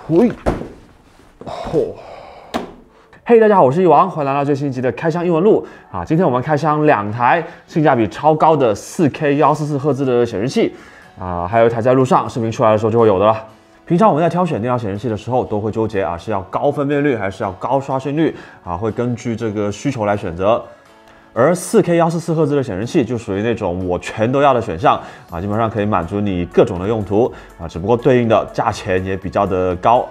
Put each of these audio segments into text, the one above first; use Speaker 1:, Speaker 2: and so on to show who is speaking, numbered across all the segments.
Speaker 1: 喂，嚯！嘿，大家好，我是一王，欢迎来到最新一集的开箱英文录啊！今天我们开箱2台性价比超高的 4K 144赫兹的显示器啊，还有一台在路上，视频出来的时候就会有的了。平常我们在挑选电脑显示器的时候，都会纠结啊，是要高分辨率还是要高刷新率啊？会根据这个需求来选择。而 4K 144赫兹的显示器就属于那种我全都要的选项啊，基本上可以满足你各种的用途啊，只不过对应的价钱也比较的高。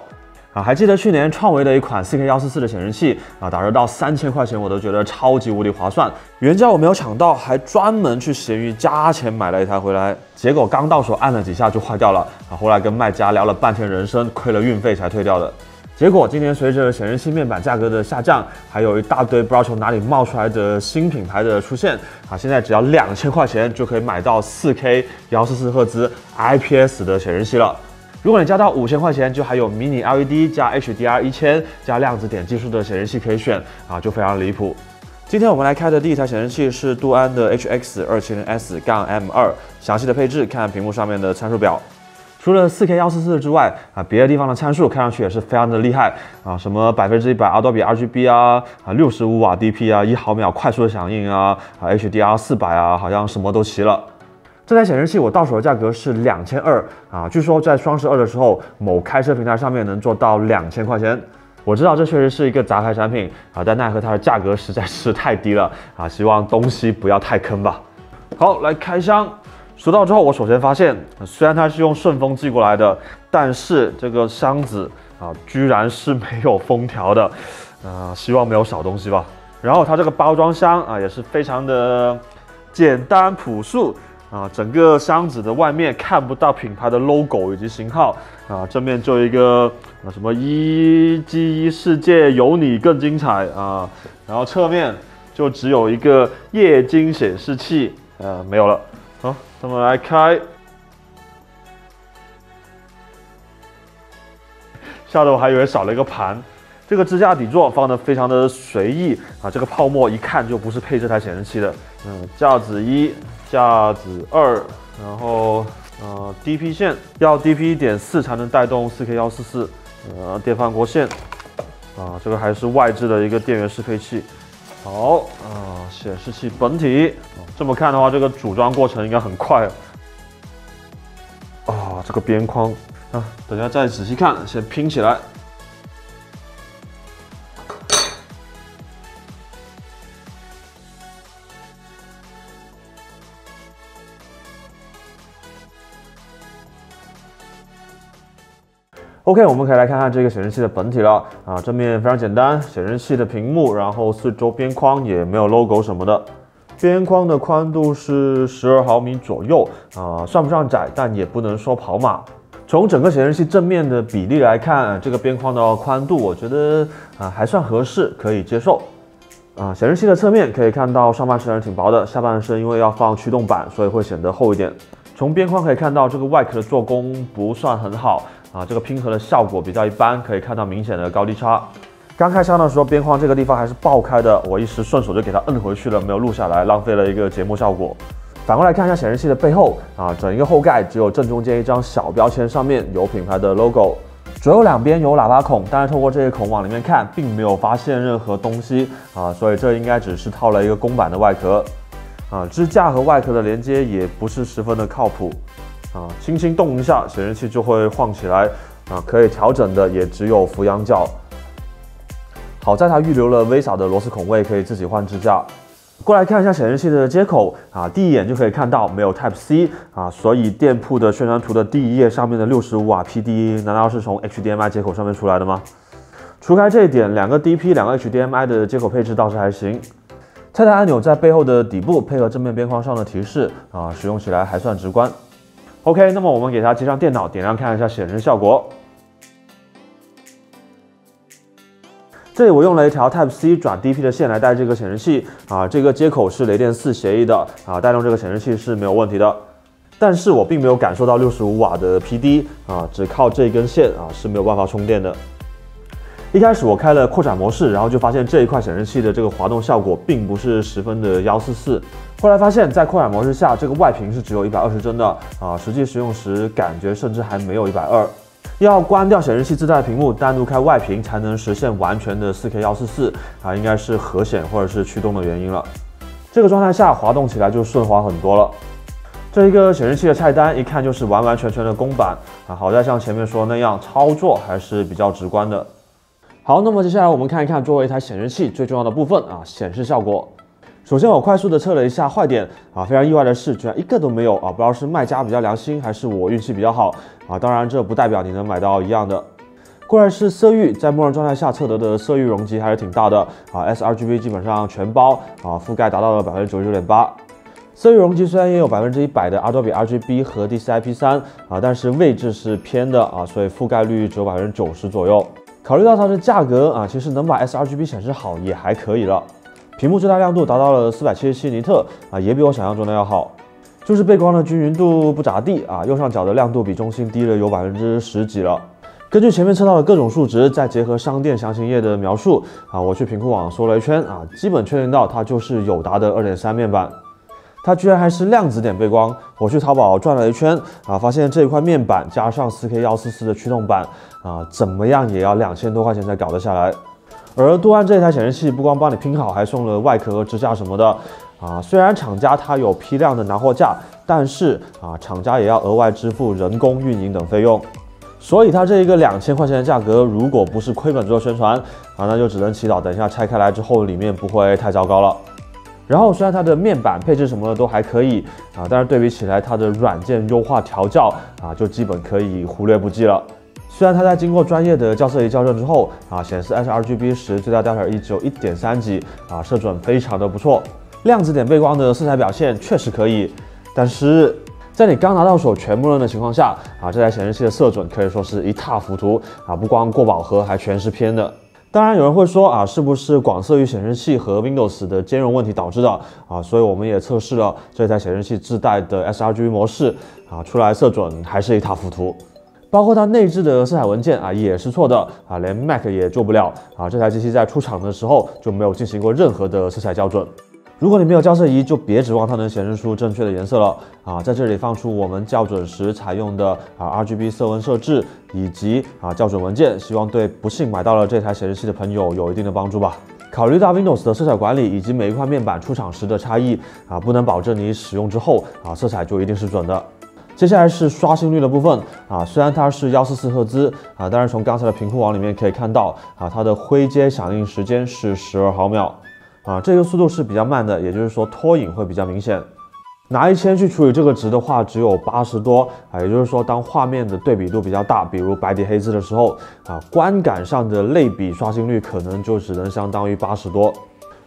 Speaker 1: 还记得去年创维的一款 4K 144的显示器啊，打折到3000块钱，我都觉得超级无敌划算。原价我没有抢到，还专门去闲鱼加钱买了一台回来，结果刚到手按了几下就坏掉了啊！后来跟卖家聊了半天人生，亏了运费才退掉的。结果今年随着显示器面板价格的下降，还有一大堆不知道从哪里冒出来的新品牌的出现啊，现在只要2000块钱就可以买到 4K 144赫兹 IPS 的显示器了。如果你加到5000块钱，就还有 Mini LED 加 HDR1000 加量子点技术的显示器可以选啊，就非常离谱。今天我们来开的第一台显示器是杜安的 HX270S-M2， 详细的配置看屏幕上面的参数表。除了 4K 144之外啊，别的地方的参数看上去也是非常的厉害啊，什么100%Adobe RGB 啊，65瓦 DP 啊，1毫秒快速的响应啊，HDR 400啊，好像什么都齐了。这台显示器我到手的价格是2200啊，据说在双12的时候，某开车平台上面能做到2000块钱。我知道这确实是一个杂牌产品啊，但奈何它的价格实在是太低了啊，希望东西不要太坑吧。好，来开箱。收到之后，我首先发现，虽然它是用顺丰寄过来的，但是这个箱子啊，居然是没有封条的，希望没有少东西吧。然后它这个包装箱啊，也是非常的简单朴素啊，整个箱子的外面看不到品牌的 logo 以及型号啊，正面就一个什么1G1世界有你更精彩啊，然后侧面就只有一个液晶显示器，没有了。好，那么来开，吓得我还以为少了一个盘。这个支架底座放得非常的随意啊，这个泡沫一看就不是配这台显示器的。架子1、架子2，然后DP 线要 DP 1.4才能带动 4K 144，电饭锅线啊，这个还是外置的一个电源适配器。好显示器本体，这么看的话，这个组装过程应该很快啊。这个边框啊，等下再仔细看，先拼起来。OK， 我们可以来看看这个显示器的本体了啊，正面非常简单，显示器的屏幕，然后四周边框也没有 logo 什么的，边框的宽度是12毫米左右啊，算不上窄，但也不能说跑马。从整个显示器正面的比例来看，这个边框的宽度，我觉得还算合适，可以接受。显示器的侧面可以看到上半身还是挺薄的，下半身因为要放驱动板，所以会显得厚一点。从边框可以看到，这个外壳的做工不算很好啊，这个拼合的效果比较一般，可以看到明显的高低差。刚开箱的时候，边框这个地方还是爆开的，我一时顺手就给它摁回去了，没有录下来，浪费了一个节目效果。反过来看一下显示器的背后啊，整一个后盖只有正中间一张小标签，上面有品牌的 logo， 左右两边有喇叭孔，但是透过这些孔往里面看，并没有发现任何东西啊，所以这应该只是套了一个公版的外壳。支架和外壳的连接也不是十分的靠谱轻轻动一下，显示器就会晃起来可以调整的也只有俯仰角。好在它预留了 VESA 的螺丝孔位，可以自己换支架。过来看一下显示器的接口第一眼就可以看到没有 Type C 所以店铺的宣传图的第一页上面的65瓦 PD 难道是从 HDMI 接口上面出来的吗？除开这一点，2个 DP 2个 HDMI 的接口配置倒是还行。菜单按钮在背后的底部，配合正面边框上的提示使用起来还算直观。OK， 那么我们给它接上电脑，点亮看一下显示效果。这里我用了一条 Type C 转 DP 的线来带这个显示器这个接口是雷电4协议的带动这个显示器是没有问题的。但是我并没有感受到65瓦的 PD 只靠这根线是没有办法充电的。一开始我开了扩展模式，然后就发现这一块显示器的这个滑动效果并不是十分的144。后来发现，在扩展模式下，这个外屏是只有120帧的实际使用时感觉甚至还没有120。要关掉显示器自带的屏幕，单独开外屏才能实现完全的4K144啊，应该是核显或者是驱动的原因了。这个状态下滑动起来就顺滑很多了。这一个显示器的菜单一看就是完完全全的公版啊，好在像前面说的那样，操作还是比较直观的。好，那么接下来我们看一看作为一台显示器最重要的部分啊，显示效果。首先我快速的测了一下坏点啊，非常意外的是，居然一个都没有啊！不知道是卖家比较良心，还是我运气比较好啊？当然这不代表你能买到一样的。过来是色域，在默认状态下测得的色域容积还是挺大的啊 ，sRGB 基本上全包啊，覆盖达到了99.8%。色域容积虽然也有100%的 Adobe RGB 和 DCI-P3啊，但是位置是偏的啊，所以覆盖率只有90%左右。考虑到它的价格啊，其实能把 sRGB 显示好也还可以了。屏幕最大亮度达到了477尼特啊，也比我想象中的要好。就是背光的均匀度不咋地啊，右上角的亮度比中心低了有10%几了。根据前面测到的各种数值，再结合商店详情页的描述啊，我去品库网搜了一圈啊，基本确定到它就是友达的2.3面板。它居然还是量子点背光，我去淘宝转了一圈啊，发现这一块面板加上4K144的驱动板啊，怎么样也要2000多块钱才搞得下来。而杜安这台显示器不光帮你拼好，还送了外壳和支架什么的啊。虽然厂家它有批量的拿货价，但是啊，厂家也要额外支付人工、运营等费用。所以它这一个2000块钱的价格，如果不是亏本做宣传啊，那就只能祈祷等一下拆开来之后，里面不会太糟糕了。然后虽然它的面板配置什么的都还可以啊，但是对比起来，它的软件优化调教啊，就基本可以忽略不计了。虽然它在经过专业的校色仪校正之后啊，显示 sRGB 时最大 Δ1只有1.3级啊，色准非常的不错。量子点背光的色彩表现确实可以，但是在你刚拿到手全默认的情况下啊，这台显示器的色准可以说是一塌糊涂啊，不光过饱和，还全是偏的。当然有人会说啊，是不是广色域显示器和 Windows 的兼容问题导致的啊？所以我们也测试了这台显示器自带的 sRGB 模式啊，出来色准还是一塌糊涂。包括它内置的色彩文件啊也是错的啊，连 Mac 也做不了啊。这台机器在出厂的时候就没有进行过任何的色彩校准。如果你没有校色仪，就别指望它能显示出正确的颜色了啊！在这里放出我们校准时采用的RGB 色温设置以及校准文件，希望对不幸买到了这台显示器的朋友有一定的帮助吧。考虑到 Windows 的色彩管理以及每一块面板出厂时的差异啊，不能保证你使用之后啊色彩就一定是准的。接下来是刷新率的部分啊，虽然它是144赫兹啊，但是从刚才的频库网里面可以看到啊，它的灰阶响应时间是12毫秒。啊，这个速度是比较慢的，也就是说拖影会比较明显。拿1000去除以这个值的话，只有80多啊，也就是说当画面的对比度比较大，比如白底黑字的时候啊，观感上的类比刷新率可能就只能相当于80多。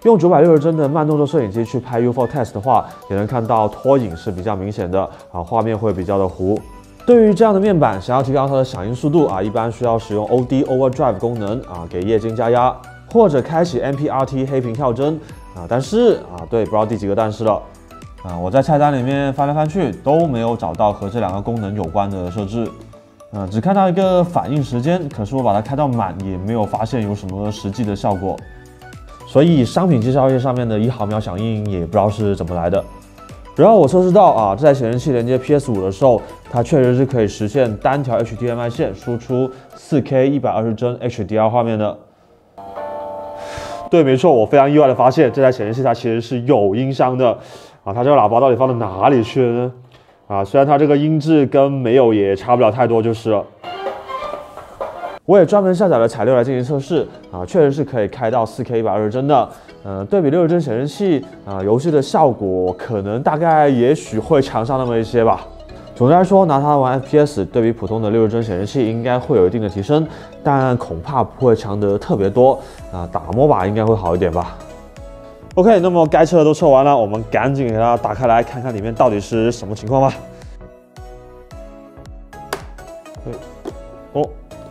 Speaker 1: 用960帧的慢动作摄影机去拍 UFO Test 的话，也能看到拖影是比较明显的啊，画面会比较的糊。对于这样的面板，想要提高它的响应速度啊，一般需要使用 OD Overdrive 功能啊，给液晶加压。或者开启 MPRT 黑屏跳帧啊，但是啊，对，不知道第几个但是了啊，我在菜单里面翻来翻去都没有找到和这两个功能有关的设置，只看到一个反应时间，可是我把它开到满也没有发现有什么实际的效果，所以商品介绍页上面的1毫秒响应也不知道是怎么来的。然后我测试到啊，这台显示器连接 PS5 的时候，它确实是可以实现单条 HDMI 线输出 4K 120帧 HDR 画面的。对，没错，我非常意外的发现，这台显示器它其实是有音箱的啊，它这个喇叭到底放到哪里去了呢？啊，虽然它这个音质跟没有也差不了太多就是了。我也专门下载了彩六来进行测试啊，确实是可以开到 4K 120帧的。对比60帧显示器啊，游戏的效果可能大概也许会强上那么一些吧。总的来说，拿它玩 FPS 对比普通的60帧显示器应该会有一定的提升，但恐怕不会强得特别多啊。打 MOBA 应该会好一点吧。OK， 那么该测的都测完了，我们赶紧给它打开来看看里面到底是什么情况吧。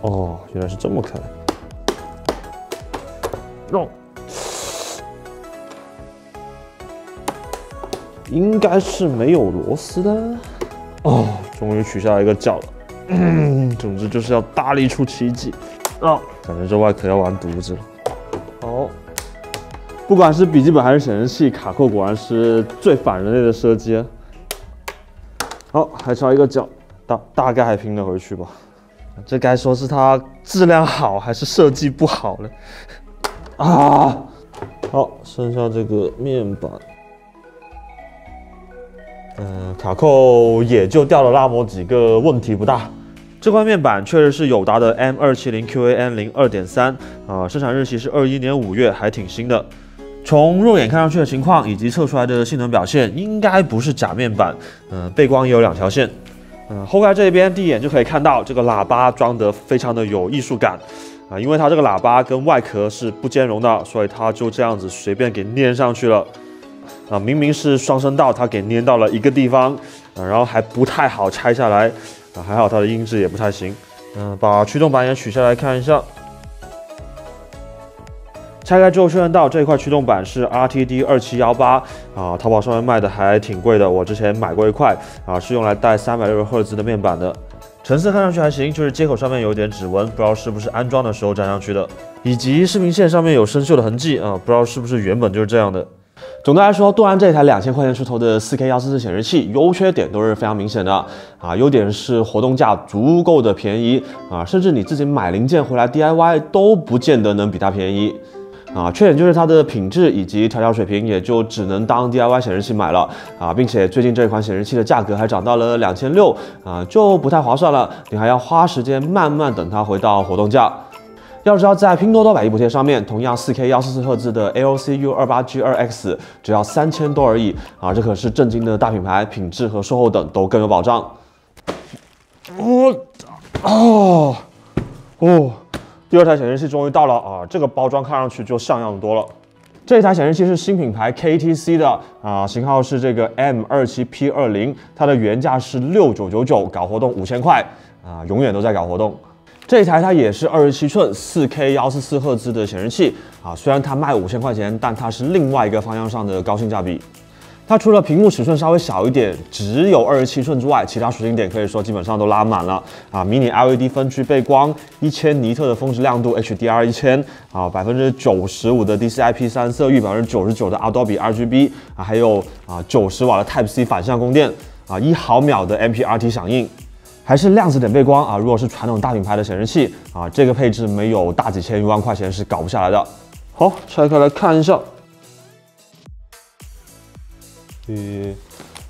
Speaker 1: 哦，原来是这么开。应该是没有螺丝的。哦，终于取下来一个角了。总之就是要大力出奇迹。感觉这外壳要完犊子了。好，不管是笔记本还是显示器，卡扣果然是最反人类的设计。好，还差一个角，大概还拼得回去吧。这该说是它质量好还是设计不好呢？啊，好，剩下这个面板，卡扣也就掉了那么几个，问题不大。这块面板确实是友达的 M270QAN0 2.3啊，生产日期是21年5月，还挺新的。从肉眼看上去的情况以及测出来的性能表现，应该不是假面板。背光也有2条线。后盖这边第一眼就可以看到这个喇叭装得非常的有艺术感啊，因为它这个喇叭跟外壳是不兼容的，所以它就这样子随便给粘上去了。啊，明明是双声道，它给粘到了一个地方，然后还不太好拆下来。还好它的音质也不太行。把驱动板也取下来看一下。拆开之后确认到这一块驱动板是 RTD2718啊，淘宝上面卖的还挺贵的，我之前买过一块啊，是用来带360赫兹的面板的。成色看上去还行，就是接口上面有点指纹，不知道是不是安装的时候粘上去的，以及视频线上面有生锈的痕迹啊，不知道是不是原本就是这样的。总的来说，杜兰这一台2000块钱出头的4K144显示器，优缺点都是非常明显的啊。优点是活动价足够的便宜啊，甚至你自己买零件回来 DIY 都不见得能比它便宜啊。缺点就是它的品质以及调教水平，也就只能当 DIY 显示器买了啊，并且最近这款显示器的价格还涨到了2600啊，就不太划算了，你还要花时间慢慢等它回到活动价。要知道，在拼多多百亿补贴上面，同样4K144赫兹的 LCU28G2X 只要3000多而已啊！这可是正经的大品牌，品质和售后等都更有保障。第二台显示器终于到了啊！这个包装看上去就像样多了。这一台显示器是新品牌 KTC 的啊，型号是这个 M27P20，它的原价是6999，搞活动5000块啊，永远都在搞活动。这一台它也是27寸 4K144赫兹的显示器啊，虽然它卖5000块钱，但它是另外一个方向上的高性价比。它除了屏幕尺寸稍微小一点，只有27寸之外，其他属性点可以说基本上都拉满了啊。迷你 LED 分区背光，1000尼特的峰值亮度 HDR1000啊，95%的 DCI-P3 色域，99%的 Adobe RGB 啊，还有90瓦的 Type C 反向供电啊，1毫秒的 MPRT 响应。还是量子点背光啊！如果是传统大品牌的显示器啊，这个配置没有大几千、1万块钱是搞不下来的。好，拆开来看一下，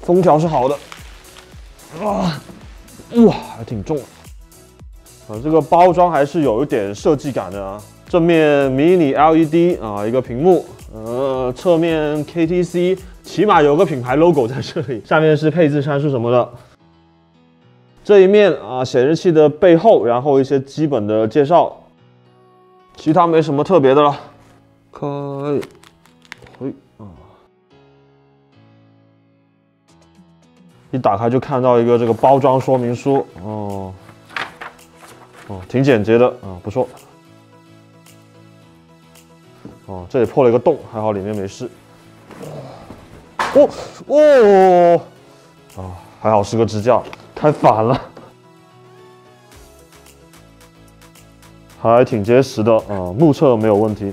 Speaker 1: 封条是好的，哇，还挺重啊！这个包装还是有一点设计感的啊。正面迷你 LED 啊，一个屏幕，侧面 KTC， 起码有个品牌 logo 在这里。下面是配置参数什么的。这一面啊，显示器的背后，然后一些基本的介绍，其他没什么特别的了。开，一打开就看到一个这个包装说明书，挺简洁的啊，不错。这里破了一个洞，还好里面没事。还好是个支架。开反了，还挺结实的啊，目测没有问题。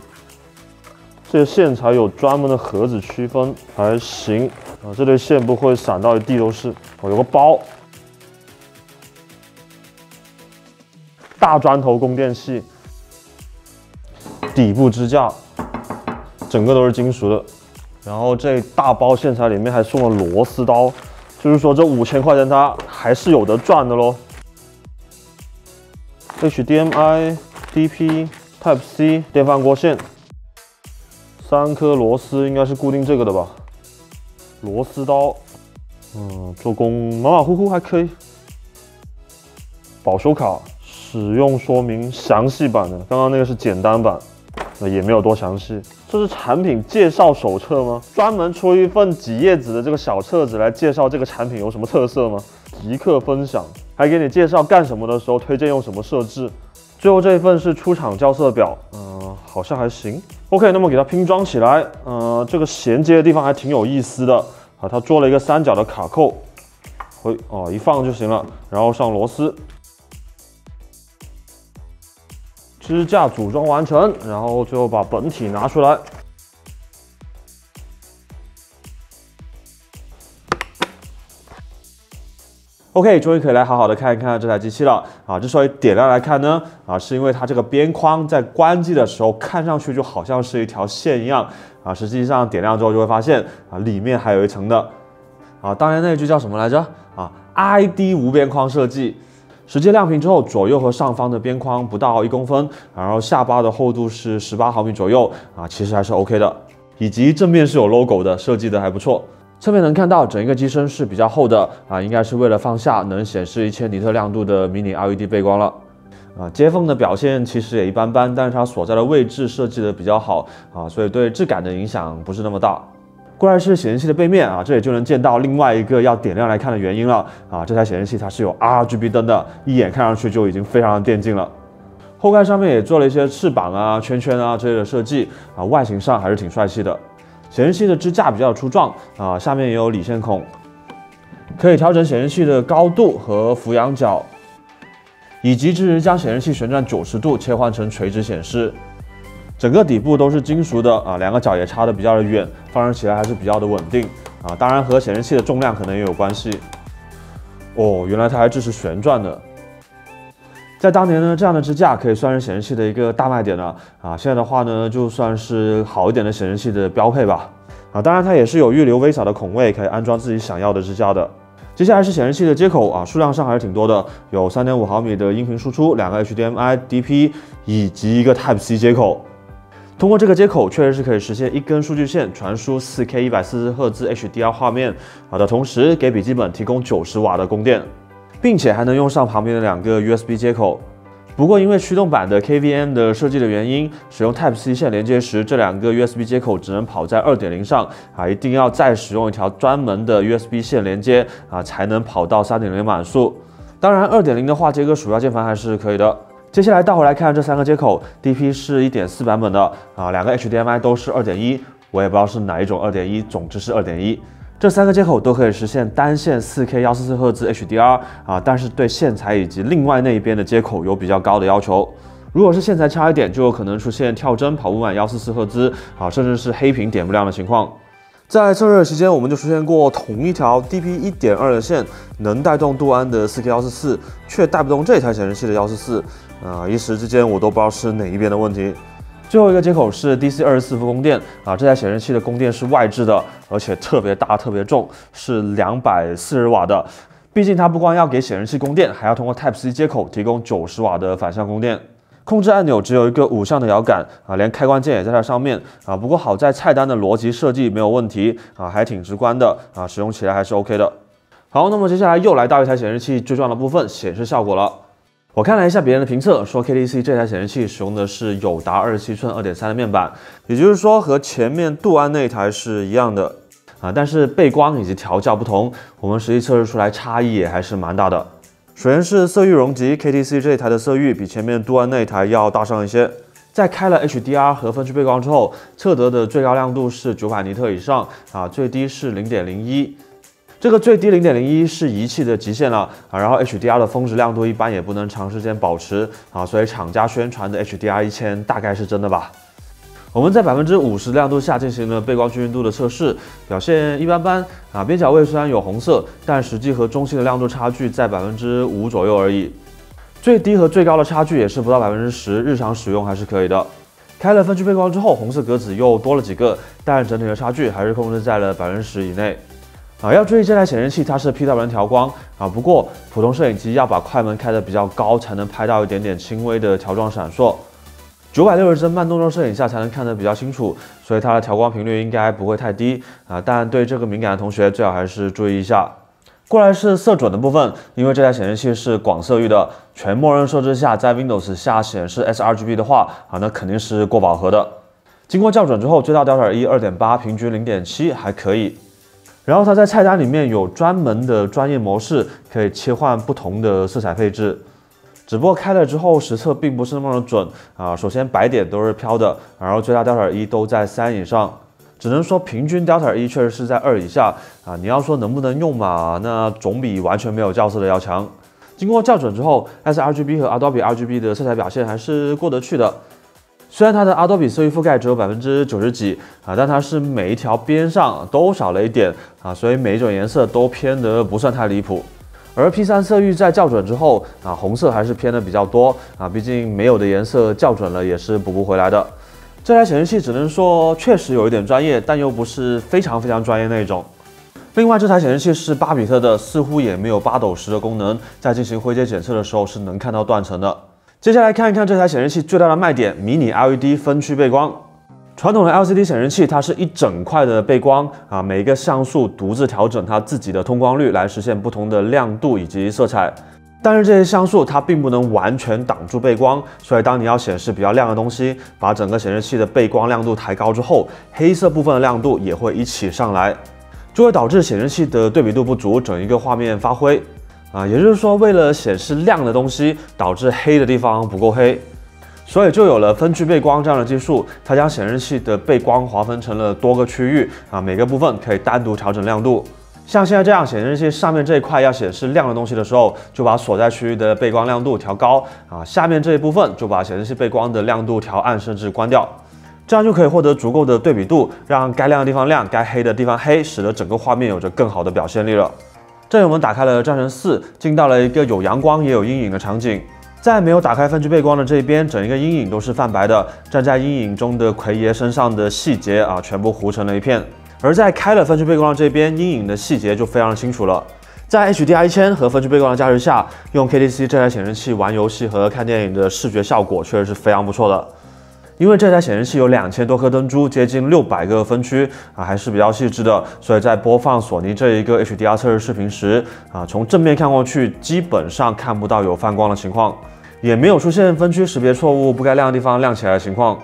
Speaker 1: 这个线材有专门的盒子区分，还行啊。这类线不会散到一地都是。有个包，大砖头供电器，底部支架，整个都是金属的。然后这大包线材里面还送了螺丝刀。就是说，这5000块钱它还是有得赚的咯。HDMI、DP、Type C 电饭锅线，3颗螺丝应该是固定这个的吧。螺丝刀，做工马马虎虎还可以。保修卡，使用说明详细版的，刚刚那个是简单版。也没有多详细，这是产品介绍手册吗？专门出一份几页纸的这个小册子来介绍这个产品有什么特色吗？即刻分享，还给你介绍干什么的时候推荐用什么设置。最后这一份是出厂校色表，好像还行。OK， 那么给它拼装起来，这个衔接的地方还挺有意思的啊，它做了一个3角的卡扣，一放就行了，然后上螺丝。支架组装完成，然后最后把本体拿出来。OK， 终于可以来好好的看一看这台机器了啊！之所以点亮来看呢，是因为它这个边框在关机的时候看上去就好像是一条线一样啊，实际上点亮之后就会发现里面还有一层的当年那一句叫什么来着？ID 无边框设计。实际亮屏之后，左右和上方的边框不到1公分，然后下巴的厚度是18毫米左右其实还是 OK 的，以及正面是有 logo 的，设计的还不错。侧面能看到整一个机身是比较厚的应该是为了放下能显示1000尼特亮度的迷你 LED 背光了接缝的表现其实也一般般，但是它所在的位置设计的比较好所以对质感的影响不是那么大。过来是显示器的背面这里就能见到另外一个要点亮来看的原因了这台显示器它是有 RGB 灯的，一眼看上去就已经非常的电竞了。后盖上面也做了一些翅膀圈圈之类的设计外形上还是挺帅气的。显示器的支架比较粗壮下面也有理线孔，可以调整显示器的高度和俯仰角，以及支持将显示器旋转90度切换成垂直显示。整个底部都是金属的两个角也插得比较的远，放置起来还是比较的稳定当然和显示器的重量可能也有关系。原来它还支持旋转的。在当年呢，这样的支架可以算是显示器的一个大卖点了现在的话呢，就算是好一点的显示器的标配吧当然它也是有预留微小的孔位，可以安装自己想要的支架的。接下来是显示器的接口数量上还是挺多的，有3.5毫米的音频输出，2个 HDMI、DP 以及一个 Type-C 接口。通过这个接口，确实是可以实现一根数据线传输 4K 140赫兹 HDR 画面的同时，给笔记本提供90瓦的供电。并且还能用上旁边的2个 USB 接口。不过因为驱动板的 KVM 的设计的原因，使用 Type-C 线连接时，这2个 USB 接口只能跑在 2.0 上一定要再使用一条专门的 USB 线连接才能跑到 3.0 码速。当然 2.0 的话，接个鼠标键盘还是可以的。接下来倒回来看这3个接口 ，DP 是 1.4 版本的2个 HDMI 都是 2.1， 我也不知道是哪一种 2.1， 总之是 2.1。这3个接口都可以实现单线 4K 144赫兹 HDR 但是对线材以及另外那一边的接口有比较高的要求。如果是线材差一点，就有可能出现跳帧跑不满144赫兹甚至是黑屏点不亮的情况。在测热期间，我们就出现过同一条 DP 1.2 的线能带动杜安的 4K 144，却带不动这台显示器的144一时之间我都不知道是哪一边的问题。最后一个接口是 DC 24伏供电这台显示器的供电是外置的，而且特别大特别重，是240瓦的。毕竟它不光要给显示器供电，还要通过 Type-C 接口提供90瓦的反向供电。控制按钮只有一个5项的摇杆连开关键也在它上面不过好在菜单的逻辑设计没有问题还挺直观的使用起来还是 OK 的。好，那么接下来又来到一台显示器最重要的部分，显示效果了。我看了一下别人的评测，说 KTC 这台显示器使用的是友达27寸 2.3 的面板，也就是说和前面杜安那一台是一样的但是背光以及调校不同，我们实际测试出来差异也还是蛮大的。首先是色域容积 ，KTC 这一台的色域比前面杜安那一台要大上一些。在开了 HDR 和分区背光之后，测得的最高亮度是900尼特以上最低是 0.01。这个最低 0.01 是仪器的极限了然后 HDR 的峰值亮度一般也不能长时间保持所以厂家宣传的 HDR 1000大概是真的吧。我们在 50% 亮度下进行了背光均匀度的测试，表现一般般边角位虽然有红色，但实际和中性的亮度差距在 5% 左右而已。最低和最高的差距也是不到 10%， 日常使用还是可以的。开了分区背光之后，红色格子又多了几个，但整体的差距还是控制在了 10% 以内。要注意这台显示器它是 PWM 调光不过普通摄影机要把快门开得比较高，才能拍到一点点轻微的条状闪烁。960帧慢动作摄影下才能看得比较清楚，所以它的调光频率应该不会太低但对这个敏感的同学最好还是注意一下。过来是色准的部分，因为这台显示器是广色域的，全默认设置下在 Windows 下显示 sRGB 的话那肯定是过饱和的。经过校准之后，最大 Δ1 2.8， 平均 0.7 还可以。然后它在菜单里面有专门的专业模式，可以切换不同的色彩配置。只不过开了之后实测并不是那么的准首先白点都是飘的，然后最大 Δ1 都在3以上，只能说平均 Δ1 确实是在2以下你要说能不能用嘛，那总比完全没有校色的要强。经过校准之后 ，sRGB 和 Adobe RGB 的色彩表现还是过得去的。虽然它的 Adobe 色域覆盖只有90%几但它是每一条边上都少了一点所以每一种颜色都偏得不算太离谱。而 P3色域在校准之后红色还是偏的比较多毕竟没有的颜色校准了也是补不回来的。这台显示器只能说确实有一点专业，但又不是非常专业那种。另外，这台显示器是8比特的，似乎也没有8斗10的功能，在进行灰阶检测的时候是能看到断层的。接下来看一看这台显示器最大的卖点——迷你 LED 分区背光。传统的 LCD 显示器它是一整块的背光每一个像素独自调整它自己的通光率来实现不同的亮度以及色彩。但是这些像素它并不能完全挡住背光，所以当你要显示比较亮的东西，把整个显示器的背光亮度抬高之后，黑色部分的亮度也会一起上来，就会导致显示器的对比度不足，整一个画面发灰也就是说，为了显示亮的东西，导致黑的地方不够黑，所以就有了分区背光这样的技术。它将显示器的背光划分成了多个区域每个部分可以单独调整亮度。像现在这样，显示器上面这一块要显示亮的东西的时候，就把所在区域的背光亮度调高下面这一部分就把显示器背光的亮度调暗甚至关掉，这样就可以获得足够的对比度，让该亮的地方亮，该黑的地方黑，使得整个画面有着更好的表现力了。这里我们打开了战神4，进到了一个有阳光也有阴影的场景。在没有打开分区背光的这一边，整一个阴影都是泛白的，站在阴影中的奎爷身上的细节全部糊成了一片。而在开了分区背光的这边，阴影的细节就非常清楚了。在 HDR1000和分区背光的加持下，用 KTC 这台显示器玩游戏和看电影的视觉效果确实是非常不错的。因为这台显示器有2000多颗灯珠，接近600个分区还是比较细致的，所以在播放索尼这一个 HDR 测试视频时从正面看过去，基本上看不到有泛光的情况，也没有出现分区识别错误，不该亮的地方亮起来的情况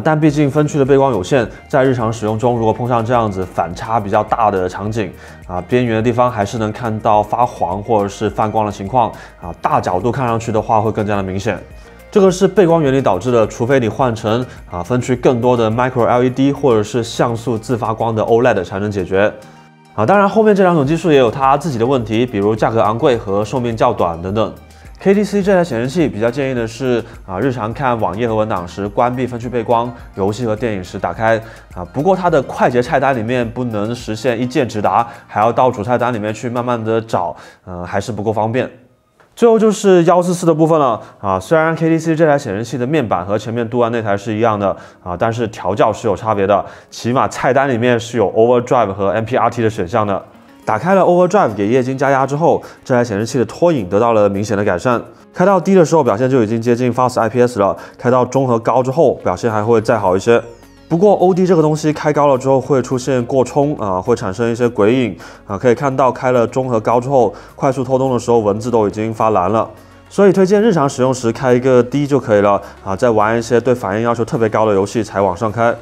Speaker 1: 但毕竟分区的背光有限，在日常使用中，如果碰上这样子反差比较大的场景边缘的地方还是能看到发黄或者是泛光的情况大角度看上去的话会更加的明显。这个是背光原理导致的，除非你换成分区更多的 Micro LED 或者是像素自发光的 OLED 才能解决当然后面这两种技术也有它自己的问题，比如价格昂贵和寿命较短等等。KTC 这台显示器比较建议的是日常看网页和文档时关闭分区背光，游戏和电影时打开不过它的快捷菜单里面不能实现一键直达，还要到主菜单里面去慢慢的找还是不够方便。最后就是144的部分了虽然 KTC 这台显示器的面板和前面镀完那台是一样的但是调教是有差别的，起码菜单里面是有 Overdrive 和 MPRT 的选项的。打开了 Overdrive 给液晶加压之后，这台显示器的拖影得到了明显的改善。开到低的时候表现就已经接近 Fast IPS 了，开到中和高之后表现还会再好一些。不过 OD 这个东西开高了之后会出现过冲会产生一些鬼影可以看到开了中和高之后，快速拖动的时候文字都已经发蓝了。所以推荐日常使用时开一个低就可以了再玩一些对反应要求特别高的游戏才往上开。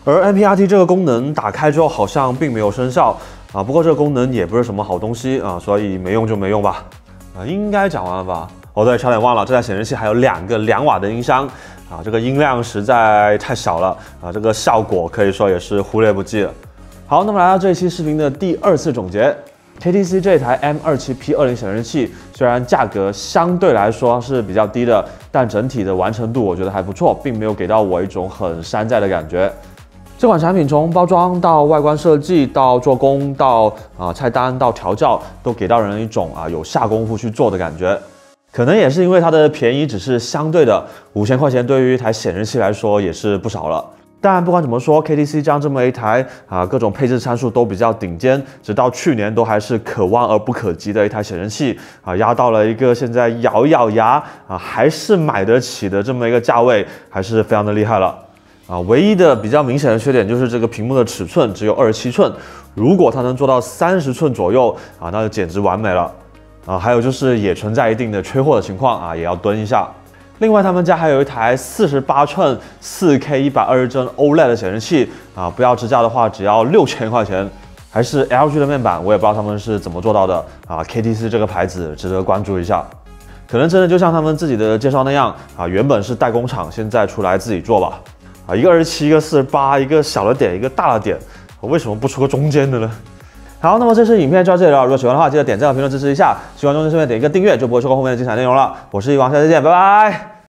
Speaker 1: 而 MPRT 这个功能打开之后好像并没有生效不过这个功能也不是什么好东西所以没用就没用吧应该讲完了吧？哦对，差点忘了，这台显示器还有2个2瓦的音箱这个音量实在太小了这个效果可以说也是忽略不计了。好，那么来到这一期视频的第2次总结。KTC 这台 M27P20 显示器虽然价格相对来说是比较低的，但整体的完成度我觉得还不错，并没有给到我一种很山寨的感觉。这款产品从包装到外观设计到做工到菜单到调教，都给到人一种有下功夫去做的感觉。可能也是因为它的便宜只是相对的，5000块钱对于一台显示器来说也是不少了。但不管怎么说 ，KTC 将这么一台各种配置参数都比较顶尖，直到去年都还是可望而不可及的一台显示器压到了一个现在咬一咬牙还是买得起的这么一个价位，还是非常的厉害了。唯一的比较明显的缺点就是这个屏幕的尺寸只有27寸，如果它能做到30寸左右那就简直完美了还有就是也存在一定的缺货的情况也要蹲一下。另外他们家还有一台48寸 4K 120帧 OLED 的显示器不要支架的话只要6000块钱，还是 LG 的面板，我也不知道他们是怎么做到的KTC 这个牌子值得关注一下。可能真的就像他们自己的介绍那样原本是代工厂，现在出来自己做吧一个27，一个48，一个小的点，一个大的点，为什么不出个中间的呢？好，那么这次影片就到这里了。如果喜欢的话，记得点赞和评论支持一下。喜欢中间顺便点一个订阅，就不会错过后面的精彩内容了。我是一王，下次见，拜拜。